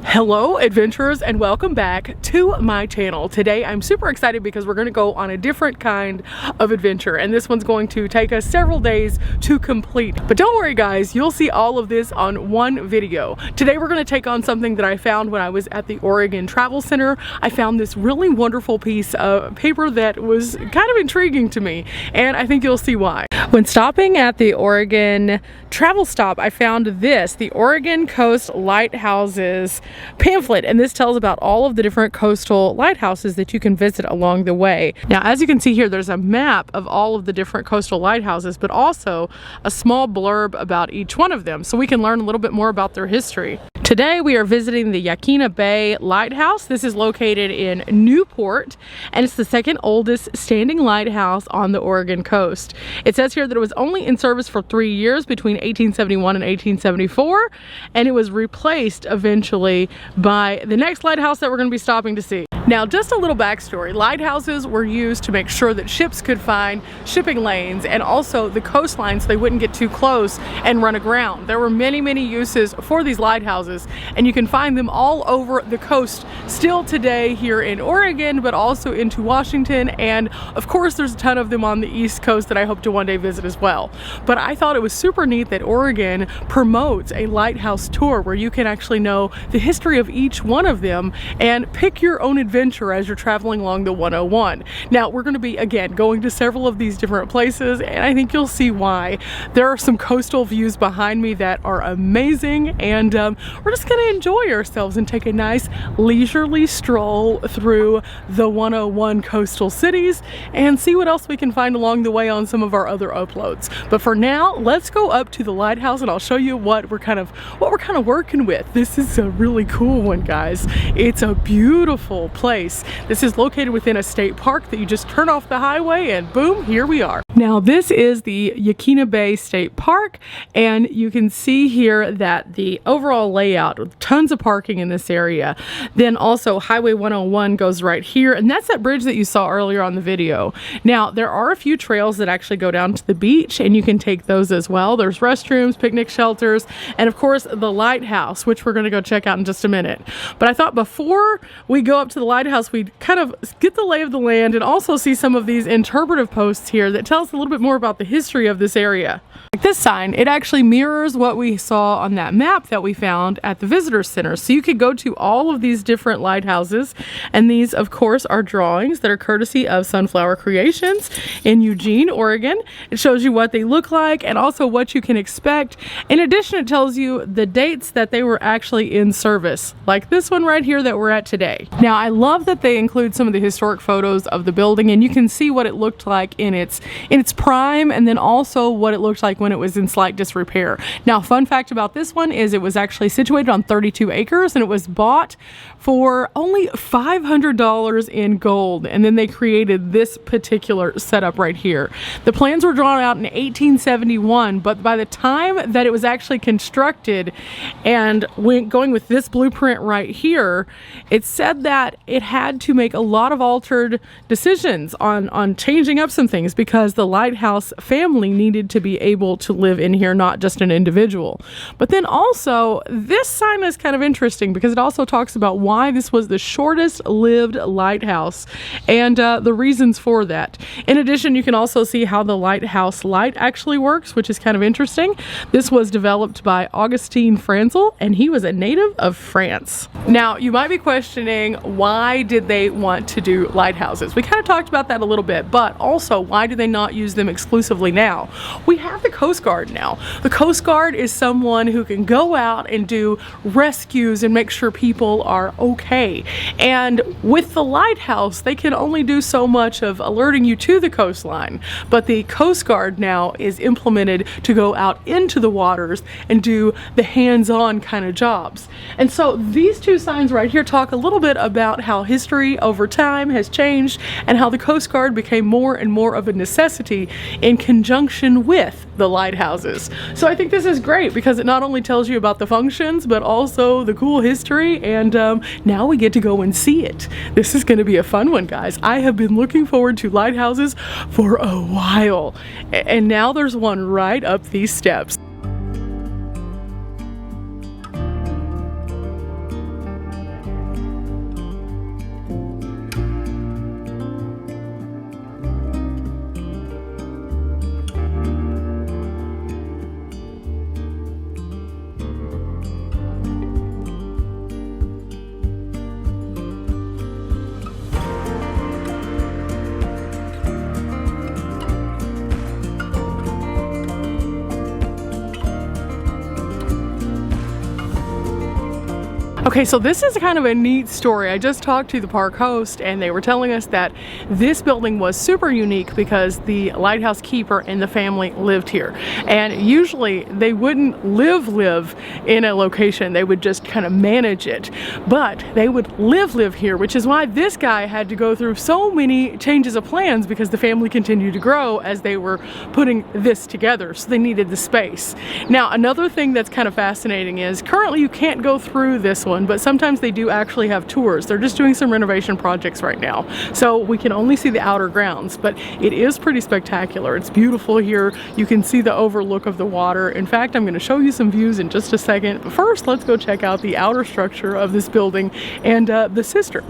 Hello adventurers, and welcome back to my channel. Today I'm super excited because we're going to go on a different kind of adventure, and this one's going to take us several days to complete. But don't worry guys, you'll see all of this on one video. Today we're going to take on something that I found when I was at the Oregon Travel Center. I found this really wonderful piece of paper that was kind of intriguing to me, and I think you'll see why. When stopping at the Oregon travel stop, I found this, the Oregon Coast Lighthouses pamphlet, and this tells about all of the different coastal lighthouses that you can visit along the way. Now, as you can see here, there's a map of all of the different coastal lighthouses, but also a small blurb about each one of them, so we can learn a little bit more about their history. Today we are visiting the Yakina Bay Lighthouse. This is located in Newport, and it's the second oldest standing lighthouse on the Oregon coast. It says here that it was only in service for 3 years between 1871 and 1874, and it was replaced eventually by the next lighthouse that we're going to be stopping to see. Now, just a little backstory. Lighthouses were used to make sure that ships could find shipping lanes and also the coastline so they wouldn't get too close and run aground. There were many uses for these lighthouses, and you can find them all over the coast still today here in Oregon, but also into Washington, and of course there's a ton of them on the East Coast that I hope to one day visit as well. But I thought it was super neat that Oregon promotes a lighthouse tour where you can actually know the history of each one of them and pick your own adventure as you're traveling along the 101. Now, we're going to be, again, going to several of these different places, and I think you'll see why. There are some coastal views behind me that are amazing, and we're just going to enjoy ourselves and take a nice leisurely stroll through the 101 coastal cities and see what else we can find along the way on some of our other uploads. But for now, let's go up to the lighthouse and I'll show you what we're kind of working with. This is a really cool one, guys. It's a beautiful place. This is located within a state park that you just turn off the highway and boom, here we are. Now, this is the Yakina Bay State Park, and you can see here that the overall layout with tons of parking in this area. Then also Highway 101 goes right here, and that's that bridge that you saw earlier on the video. Now, there are a few trails that actually go down to the beach, and you can take those as well. There's restrooms, picnic shelters, and of course the lighthouse, which we're going to go check out in just a minute. But I thought before we go up to the lighthouse, we'd kind of get the lay of the land and also see some of these interpretive posts here that tell us a little bit more about the history of this area. Like this sign, it actually mirrors what we saw on that map that we found at the visitor center. So you could go to all of these different lighthouses, and these of course are drawings that are courtesy of Sunflower Creations in Eugene, Oregon. It shows you what they look like and also what you can expect. In addition, it tells you the dates that they were actually in service, like this one right here that we're at today. Now, I love that they include some of the historic photos of the building, and you can see what it looked like in its prime, and then also what it looked like when it was in slight disrepair. Now, fun fact about this one is it was actually situated on 32 acres, and it was bought for only $500 in gold, and then they created this particular setup right here. The plans were drawn out in 1871, but by the time that it was actually constructed and going with this blueprint right here, it said that it had to make a lot of altered decisions on changing up some things because the lighthouse family needed to be able to live in here, not just an individual. But then also, this sign is kind of interesting because it also talks about why this was the shortest lived lighthouse and the reasons for that. In addition, you can also see how the lighthouse light actually works, which is kind of interesting. This was developed by Augustin Franzel, and he was a native of France. Now, you might be questioning, why did they want to do lighthouses? We kind of talked about that a little bit, but also, why do they not use them exclusively now? We have the Coast Guard now. The Coast Guard is someone who can go out and do rescues and make sure people are okay. And with the lighthouse, they can only do so much of alerting you to the coastline, but the Coast Guard now is implemented to go out into the waters and do the hands-on kind of jobs. And so these two signs right here talk a little bit about how history over time has changed and how the Coast Guard became more and more of a necessity in conjunction with the lighthouses. So I think this is great because it not only tells you about the functions, but also the cool history, and now we get to go and see it. This is going to be a fun one, guys. I have been looking forward to lighthouses for a while, and now there's one right up these steps. Okay, so this is kind of a neat story. I just talked to the park host and they were telling us that this building was super unique because the lighthouse keeper and the family lived here. And usually they wouldn't live in a location, they would just kind of manage it. But they would live here, which is why this guy had to go through so many changes of plans because the family continued to grow as they were putting this together. So they needed the space. Now, another thing that's kind of fascinating is currently you can't go through this one, but sometimes they do actually have tours. They're just doing some renovation projects right now. So we can only see the outer grounds, but it is pretty spectacular. It's beautiful here. You can see the overlook of the water. In fact, I'm going to show you some views in just a second. But first, let's go check out the outer structure of this building and the cistern.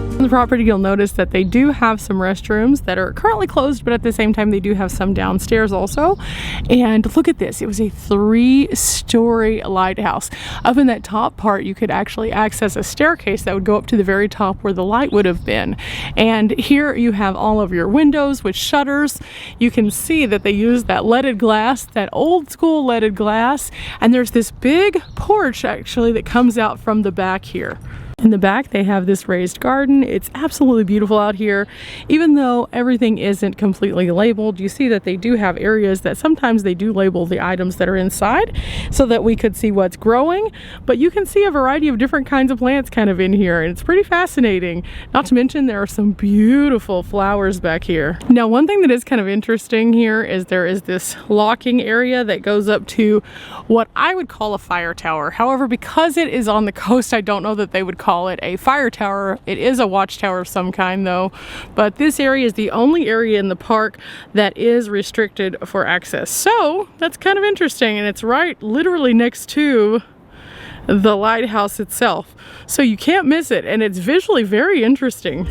On the property, you'll notice that they do have some restrooms that are currently closed, but at the same time they do have some downstairs also. And look at this, it was a 3-story lighthouse. Up in that top part you could actually access a staircase that would go up to the very top where the light would have been. And here you have all of your windows with shutters. You can see that they use that leaded glass, that old school leaded glass, and there's this big porch actually that comes out from the back here. In the back they have this raised garden. It's absolutely beautiful out here. Even though everything isn't completely labeled, you see that they do have areas that sometimes they do label the items that are inside so that we could see what's growing. But you can see a variety of different kinds of plants kind of in here, and it's pretty fascinating. Not to mention there are some beautiful flowers back here. Now, one thing that is kind of interesting here is there is this locking area that goes up to what I would call a fire tower. However, because it is on the coast, I don't know that they would call it a fire tower. It is a watchtower of some kind though, but this area is the only area in the park that is restricted for access. So that's kind of interesting, and it's right literally next to the lighthouse itself. So you can't miss it, and it's visually very interesting.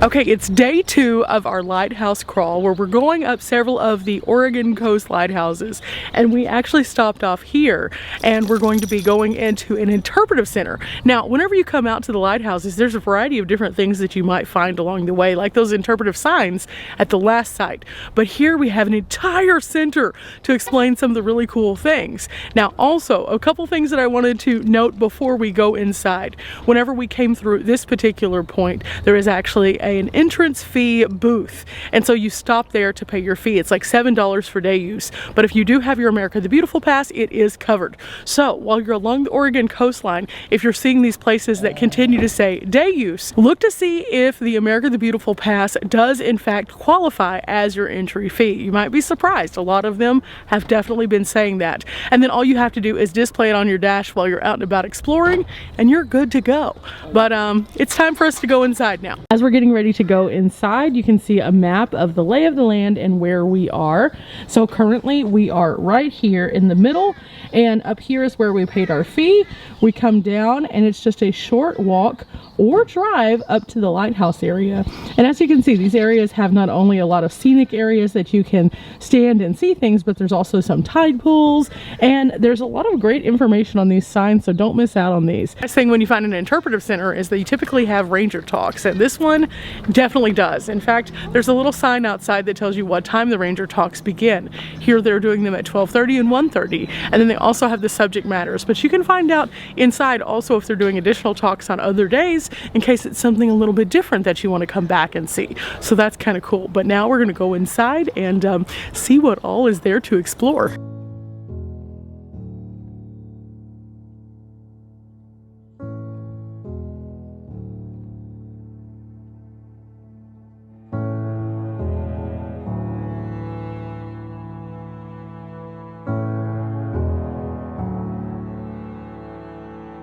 Okay, it's day 2 of our lighthouse crawl where we're going up several of the Oregon coast lighthouses, and we actually stopped off here and we're going to be going into an interpretive center. Now, whenever you come out to the lighthouses, there's a variety of different things that you might find along the way, like those interpretive signs at the last site. But here we have an entire center to explain some of the really cool things. Now, also, a couple things that I wanted to note before we go inside. Whenever we came through this particular point, there is actually an entrance fee booth, and so you stop there to pay your fee. It's like $7 for day use, but if you do have your America the Beautiful pass, it is covered. So while you're along the Oregon coastline, if you're seeing these places that continue to say day use, look to see if the America the Beautiful pass does in fact qualify as your entry fee. You might be surprised. A lot of them have definitely been saying that. And then all you have to do is display it on your dash while you're out and about exploring, and you're good to go. But it's time for us to go inside now. As we're getting ready to go inside, you can see a map of the lay of the land and where we are. So currently we are right here in the middle, and up here is where we paid our fee. We come down and it's just a short walk or drive up to the lighthouse area. And as you can see, these areas have not only a lot of scenic areas that you can stand and see things, but there's also some tide pools, and there's a lot of great information on these signs, so don't miss out on these. The next thing when you find an interpretive center is that you typically have ranger talks, and this one Definitely does. In fact, there's a little sign outside that tells you what time the ranger talks begin. Here they're doing them at 12:30 and 1:30, and then they also have the subject matters. But you can find out inside also if they're doing additional talks on other days in case it's something a little bit different that you want to come back and see. So that's kind of cool. But now we're going to go inside and see what all is there to explore.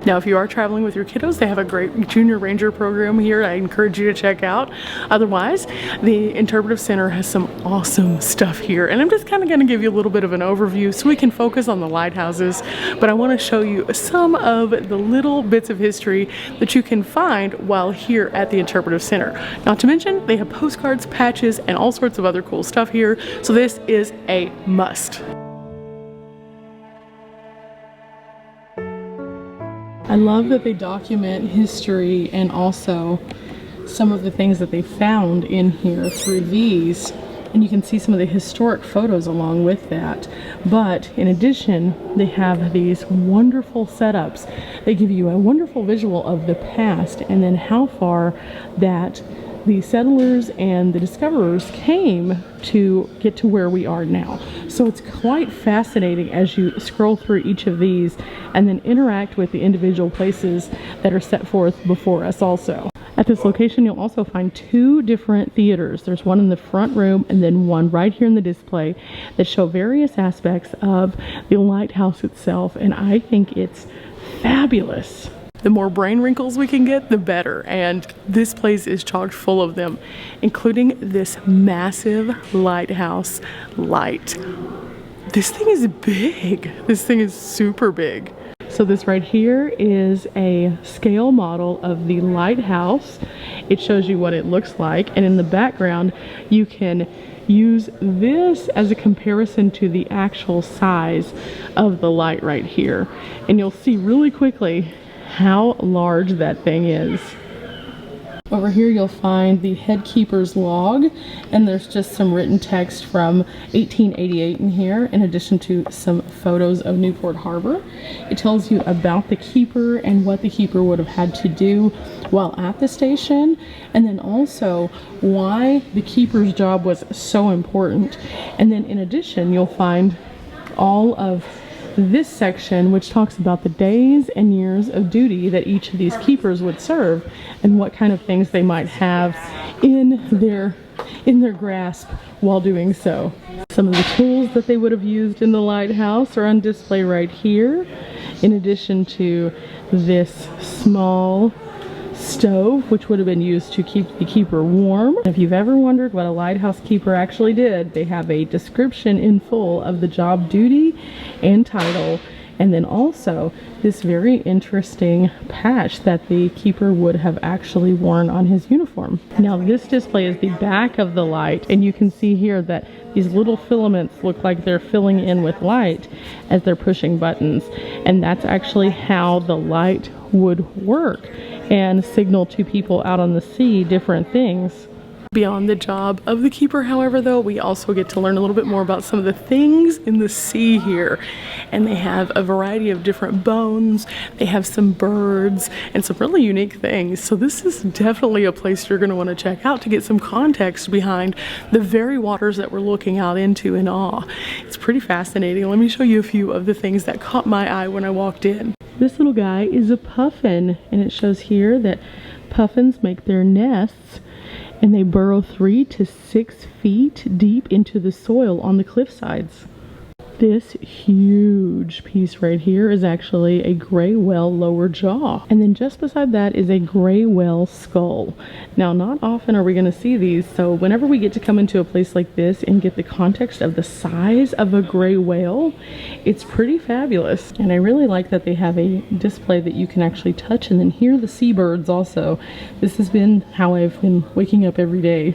Now, if you are traveling with your kiddos, they have a great junior ranger program here I encourage you to check out. Otherwise, the Interpretive Center has some awesome stuff here. And I'm just kind of going to give you a little bit of an overview so we can focus on the lighthouses. But I want to show you some of the little bits of history that you can find while here at the Interpretive Center. Not to mention, they have postcards, patches, and all sorts of other cool stuff here. So this is a must. I love that they document history and also some of the things that they found in here through these, and you can see some of the historic photos along with that. But in addition, they have these wonderful setups. They give you a wonderful visual of the past and then how far that the settlers and the discoverers came to get to where we are now. So it's quite fascinating as you scroll through each of these and then interact with the individual places that are set forth before us also. At this location, you'll also find two different theaters. There's one in the front room and then one right here in the display that show various aspects of the lighthouse itself, and I think it's fabulous. The more brain wrinkles we can get, the better. And this place is chock full of them, including this massive lighthouse light. This thing is big. This thing is super big. So this right here is a scale model of the lighthouse. It shows you what it looks like. And in the background, you can use this as a comparison to the actual size of the light right here. And you'll see really quickly how large that thing is. Over here you'll find the head keeper's log, and there's just some written text from 1888 in here, in addition to some photos of Newport Harbor. It tells you about the keeper and what the keeper would have had to do while at the station, and then also why the keeper's job was so important. And then in addition, you'll find all of this section, which talks about the days and years of duty that each of these keepers would serve and what kind of things they might have in their grasp while doing so. Some of the tools that they would have used in the lighthouse are on display right here, in addition to this small stove, which would have been used to keep the keeper warm. If you've ever wondered what a lighthouse keeper actually did, they have a description in full of the job duty and title, and then also this very interesting patch that the keeper would have actually worn on his uniform. Now this display is the back of the light, and you can see here that these little filaments look like they're filling in with light as they're pushing buttons, and that's actually how the light would work and signal to people out on the sea different things. Beyond the job of the keeper, however, though, we also get to learn a little bit more about some of the things in the sea here. And they have a variety of different bones, they have some birds, and some really unique things. So this is definitely a place you're going to want to check out to get some context behind the very waters that we're looking out into in awe. It's pretty fascinating. Let me show you a few of the things that caught my eye when I walked in. This little guy is a puffin, and it shows here that puffins make their nests and they burrow 3 to 6 feet deep into the soil on the cliff sides. This huge piece right here is actually a gray whale lower jaw. And then just beside that is a gray whale skull. Now, not often are we going to see these, so whenever we get to come into a place like this and get the context of the size of a gray whale, it's pretty fabulous. And I really like that they have a display that you can actually touch and then hear the seabirds also. This has been how I've been waking up every day.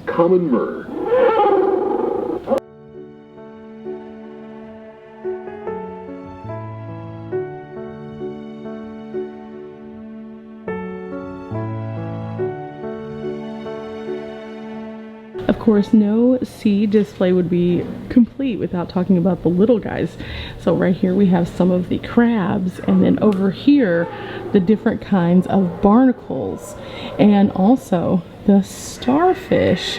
Common myrrh. Of course, no sea display would be complete without talking about the little guys. So right here we have some of the crabs, and then over here the different kinds of barnacles, and also the starfish.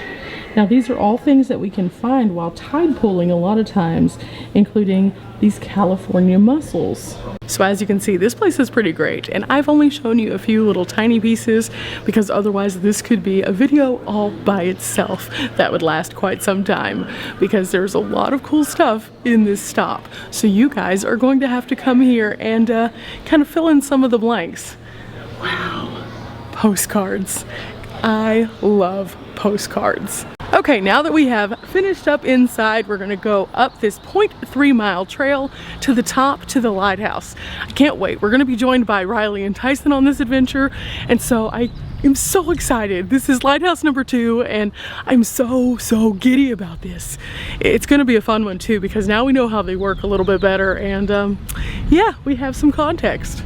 Now these are all things that we can find while tide pooling a lot of times, including these California mussels. So as you can see, this place is pretty great, and I've only shown you a few little tiny pieces because otherwise this could be a video all by itself that would last quite some time, because there's a lot of cool stuff in this stop. So you guys are going to have to come here and kind of fill in some of the blanks. Wow, postcards. I love postcards. Okay, now that we have finished up inside, we're gonna go up this 0.3 mile trail to the top to the lighthouse. I can't wait. We're gonna be joined by Riley and Tyson on this adventure, and so I am so excited. This is lighthouse number 2, and I'm so giddy about this. It's gonna be a fun one too, because now we know how they work a little bit better, and yeah, we have some context.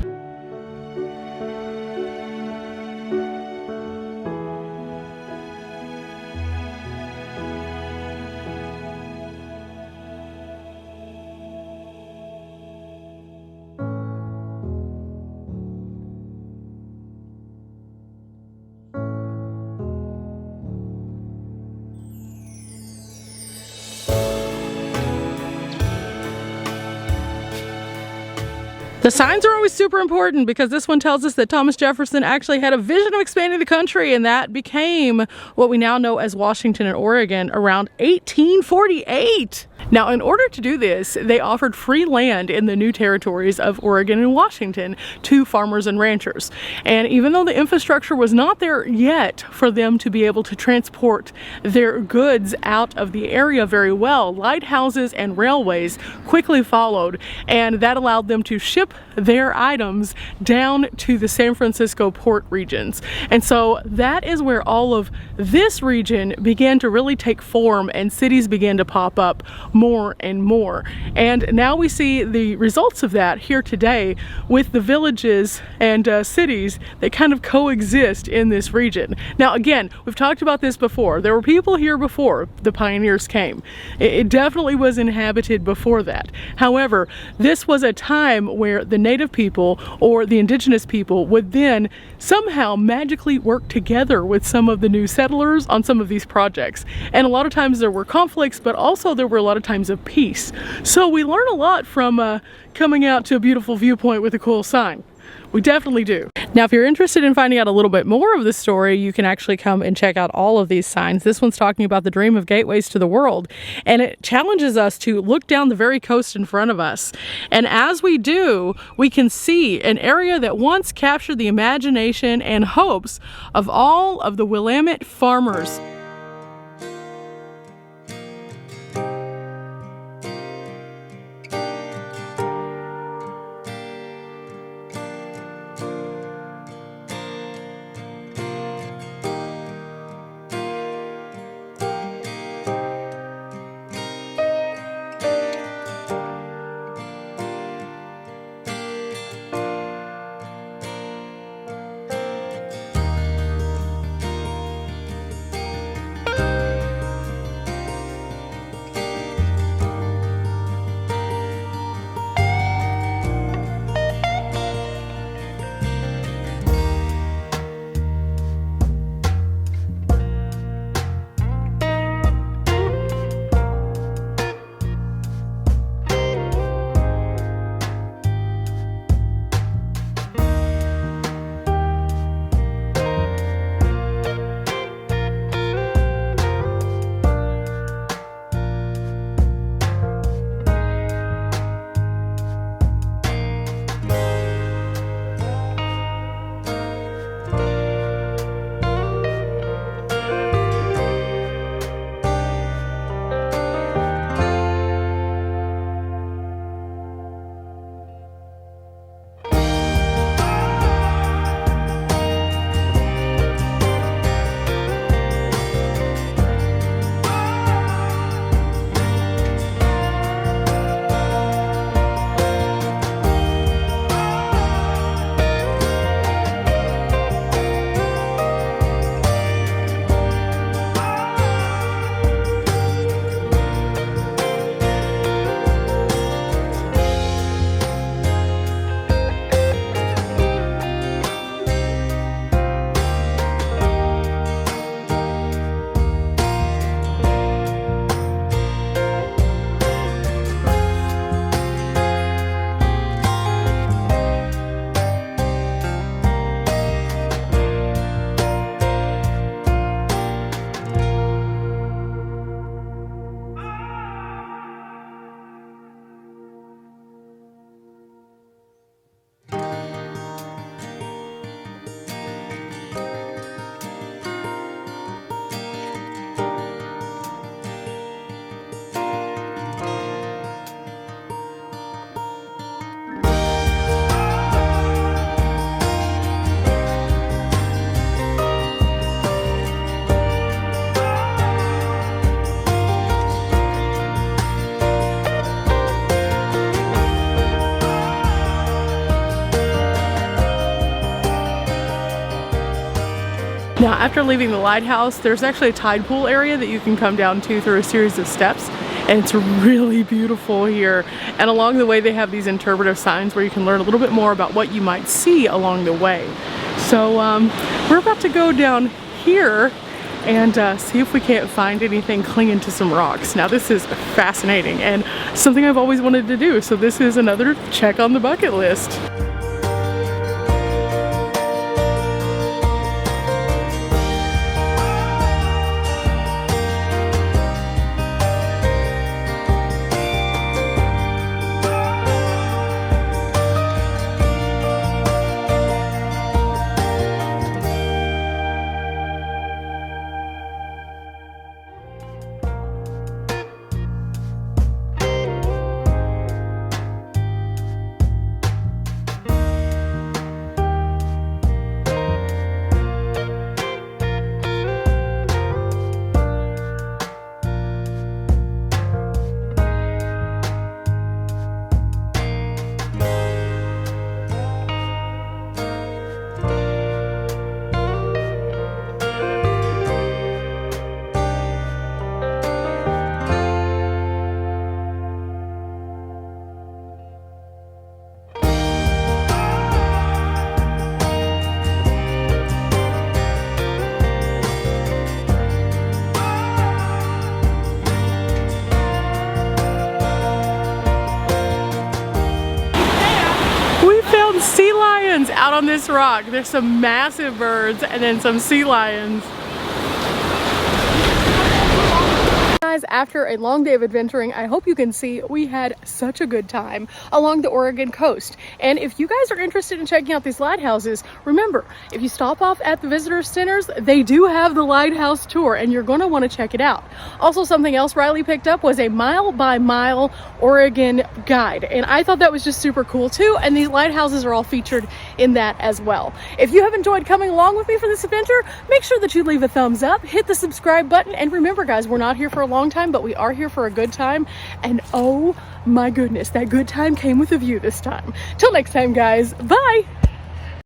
The signs are always super important, because this one tells us that Thomas Jefferson actually had a vision of expanding the country, and that became what we now know as Washington and Oregon around 1848. Now, in order to do this, they offered free land in the new territories of Oregon and Washington to farmers and ranchers. And even though the infrastructure was not there yet for them to be able to transport their goods out of the area very well, lighthouses and railways quickly followed, and that allowed them to ship their items down to the San Francisco port regions. And so that is where all of this region began to really take form, and cities began to pop up more and more. And now we see the results of that here today with the villages and cities that kind of coexist in this region. Now again, we've talked about this before. There were people here before the pioneers came. It definitely was inhabited before that. However, this was a time where the native people or the indigenous people would then somehow magically work together with some of the new settlers on some of these projects. And a lot of times there were conflicts, but also there were a lot of times of peace. So we learn a lot from coming out to a beautiful viewpoint with a cool sign. We definitely do. Now, if you're interested in finding out a little bit more of the story, you can actually come and check out all of these signs. This one's talking about the dream of gateways to the world, and it challenges us to look down the very coast in front of us. And as we do, we can see an area that once captured the imagination and hopes of all of the Willamette farmers. Now, after leaving the lighthouse, there's actually a tide pool area that you can come down to through a series of steps, and it's really beautiful here. And along the way, they have these interpretive signs where you can learn a little bit more about what you might see along the way. So we're about to go down here and see if we can't find anything clinging to some rocks. Now, this is fascinating and something I've always wanted to do, so this is another check on the bucket list. Sea lions out on this rock. There's some massive birds and then some sea lions. Guys, after a long day of adventuring, I hope you can see we had such a good time along the Oregon coast. And if you guys are interested in checking out these lighthouses, remember, if you stop off at the visitor centers, they do have the lighthouse tour and you're going to want to check it out. Also, something else Riley picked up was a mile-by-mile Oregon guide, and I thought that was just super cool too, and these lighthouses are all featured in that as well. If you have enjoyed coming along with me for this adventure, make sure that you leave a thumbs up, hit the subscribe button, and remember guys, we're not here for a long time, but we are here for a good time, and oh my goodness, that good time came with a view this time. Till next time guys, bye!